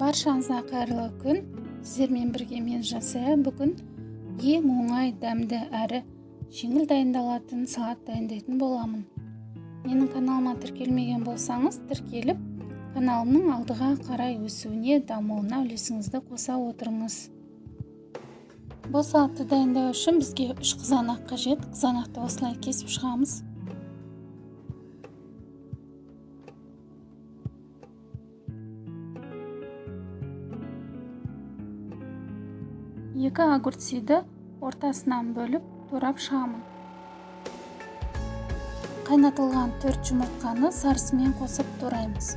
Баршаңызға қайырлы күн. Сіздермен бірге мен Жасая. Бүгін ең оңай, дәмді әрі жеңіл дайындалатын салат дайындайтын боламын. Менің каналыма тіркелмеген болсаңыз, тіркеліп, каналымның алдыға қарай өсуіне, дамуына үлесіңізді қоса отырыңыз. Бұл салатты дайындау үшін бізге 3 қызанақ қажет. Қызанақты осылай кесіп шығамыз. Екі огурциді ортасынан бөліп турап шығамын. Қайнатылған 4 жұмыртқаны сарысымен қосып тураймыз.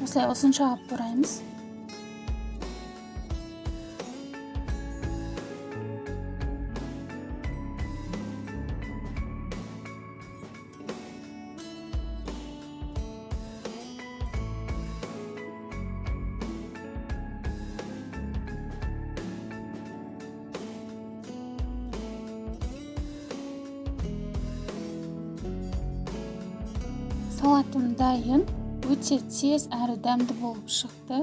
Осылай ұзынша қылып тураймыз. Салатым дайын, өте тез әрі дәмді болып шықты.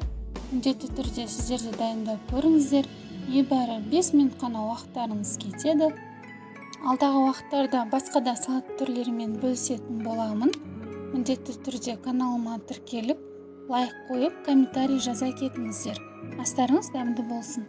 Міндетті түрде сіздер де дайындап көріңіздер. Небәрі 5 минут қана уақыттарыңыз кетеді. Алдағы уақыттарда басқа да салат түрлерімен бөлісетін боламын. Міндетті түрде каналыма тіркеліп, лайк қойып, комментарий жаза кетіңіздер. Астарыңыз дәмді болсын.